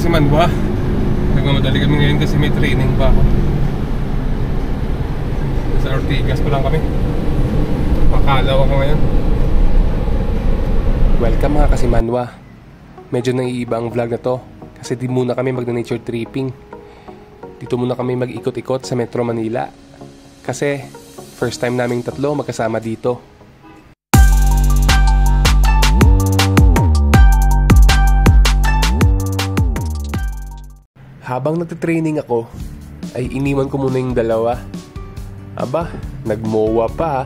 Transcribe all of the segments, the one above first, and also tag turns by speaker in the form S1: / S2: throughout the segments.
S1: Kasimanwa. Nagmamadali kami ngayon kasi may training pa ako. Sa Ortigas pa lang kami. Makalaw ako ngayon. Welcome mga Kasimanwa. Medyo naiiba ang vlog na to kasi di muna kami magna-nature tripping. Dito muna kami mag-ikot-ikot sa Metro Manila kasi first time naming tatlo magkasama dito. Habang nagtitraining ako, ay iniwan ko muna yung dalawa. Aba, nagmowa pa.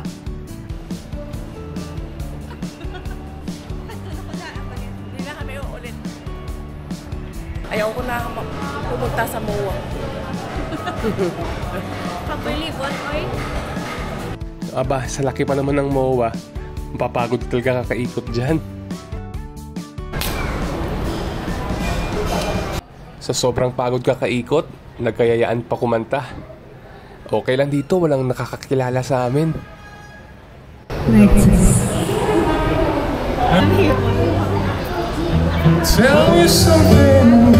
S2: Hindi na kami uulit. Ayaw ko na pumunta sa MOA.
S3: Papalibot, oy.
S1: Aba, sa laki pa naman ng MOA, mapapagod talaga kakaikot dyan. Sa sobrang pagod kakaikot, nagkayayaan pa kumanta. Okay lang dito, walang nakakakilala sa amin. Tell me something.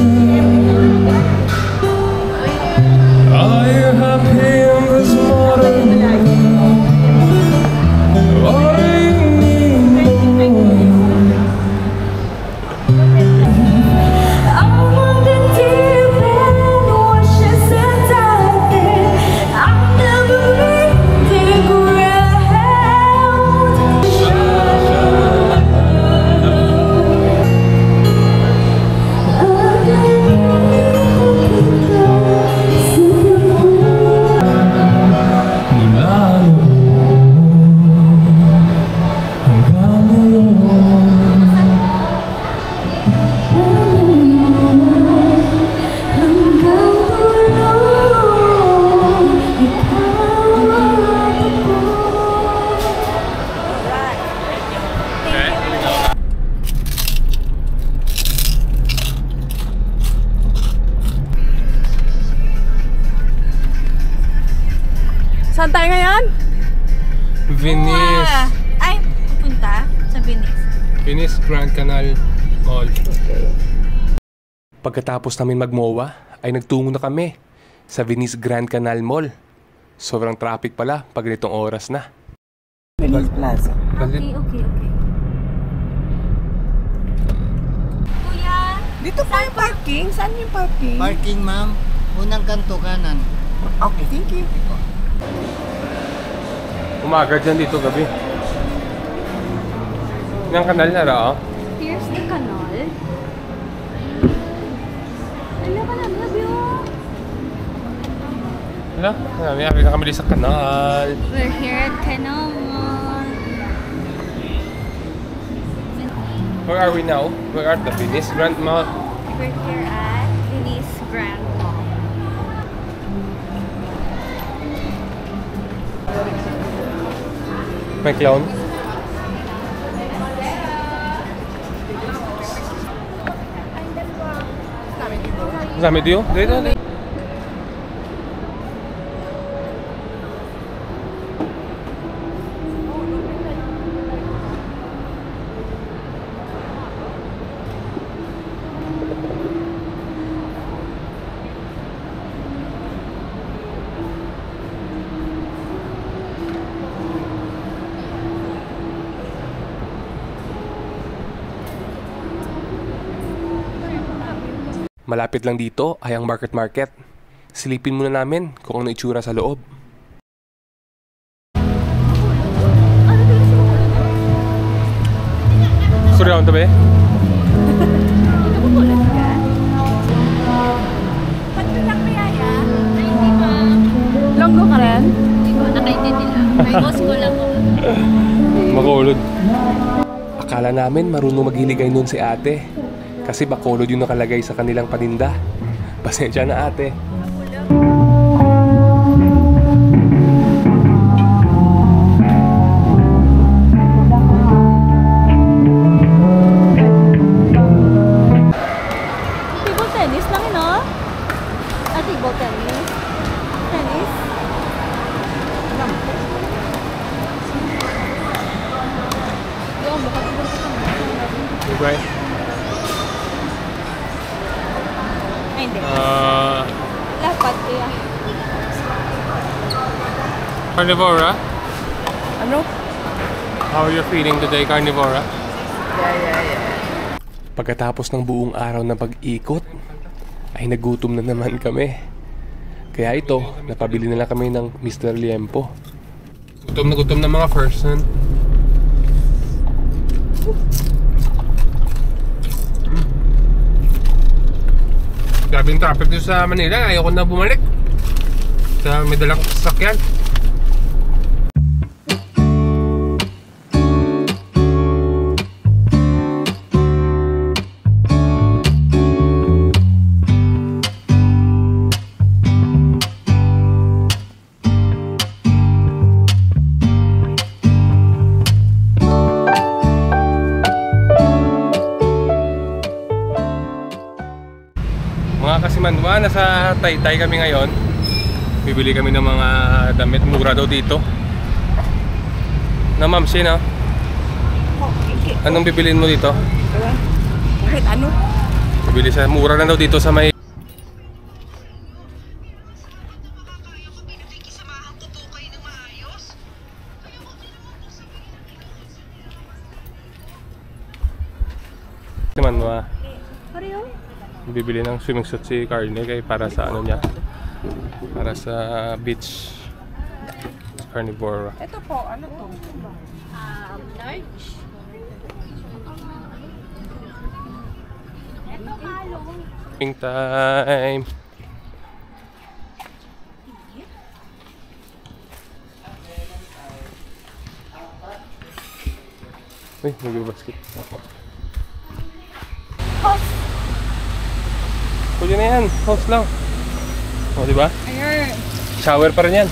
S1: Are you happy in this modern world? Or you need more?
S2: Saan tayo ngayon?
S1: Venice.
S3: Ay, pupunta sa Venice.
S1: Venice Grand Canal Mall.
S2: Okay.
S1: Pagkatapos namin mag-MOA, ay nagtungo na kami sa Venice Grand Canal Mall. Sobrang traffic pala pag ganitong oras na.
S2: Venice Plaza.
S3: Okay. Kuya!
S2: Dito pa yung parking. Saan yung parking?
S4: Parking, ma'am. Unang kanto kanan.
S2: Okay, thank you.
S1: Umaga dyan dito gabi. Yung kanal na ra, oh.
S3: Here's the canal. Ala ka lang, love you.
S1: Hala, marami na kami sa kanal.
S3: We're here at Canal.
S1: Where are we now? We're at the Venice Grand Mall.
S3: We're here at Venice Grand Mall.
S1: May clown. Kasama dito? Dito. Malapit lang dito ay ang market. Silipin muna namin kung ano itsura sa loob. Sorry ako tabi?
S3: Nabubulat ka? Ba't ka lang kaya? Hindi ba?
S2: Longgo ka rin?
S3: Hindi ko, nakaintindi lang. May boss ko lang ako.
S1: Makulod. Akala namin marunong maghiligay nun si ate. Kasi bakulod yung nakalagay sa kanilang paninda. Pasensya na ate.
S3: Table tennis lang yun, no? Table tennis. Tennis?
S1: Diba?
S3: hindi.
S1: Uh,
S3: Dapat kaya.
S1: Carnivora?
S2: Ano?
S1: How are you feeling today, Carnivora?
S2: Yeah.
S1: Pagkatapos ng buong araw na pag-ikot, ay nagutom na naman kami. Kaya ito, napabili na lang kami ng Mr. Liempo. Gutom na mga person. Grabe yung traffic dito sa Manila. Ayoko na bumalik. Sa may dalang sasakyan. Mga kasimanwa, nasa Taytay kami ngayon. Bibili kami ng mga damit. Mura daw dito. Na ma'am, no? Anong bibilin mo dito?
S2: Kahit ano?
S1: Bibili sa mura na daw dito sa may... Kasimanwa.
S3: Pareho?
S1: Bibili ng swimming suit si Carly kay para sa ano niya, para sa beach. Carnivora.
S2: Ito po, ano to?
S3: Large. Ito kalong.
S1: Shopping time. Uy, nag-basket.
S3: Hose.
S1: Pwede na yan, hose lang. O, diba?
S2: Ayan.
S1: Shower pa rin yan.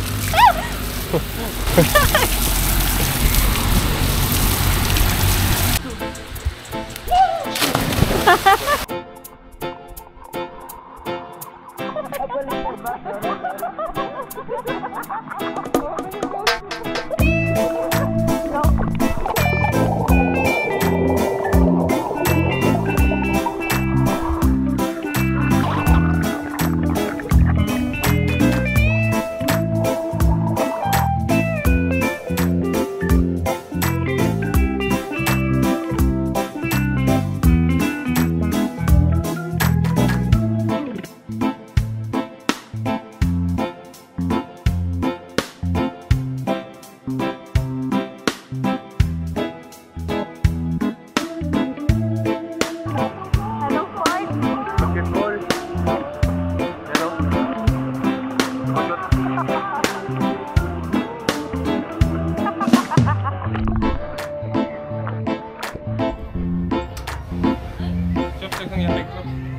S1: Soft drinks ang yatik ko.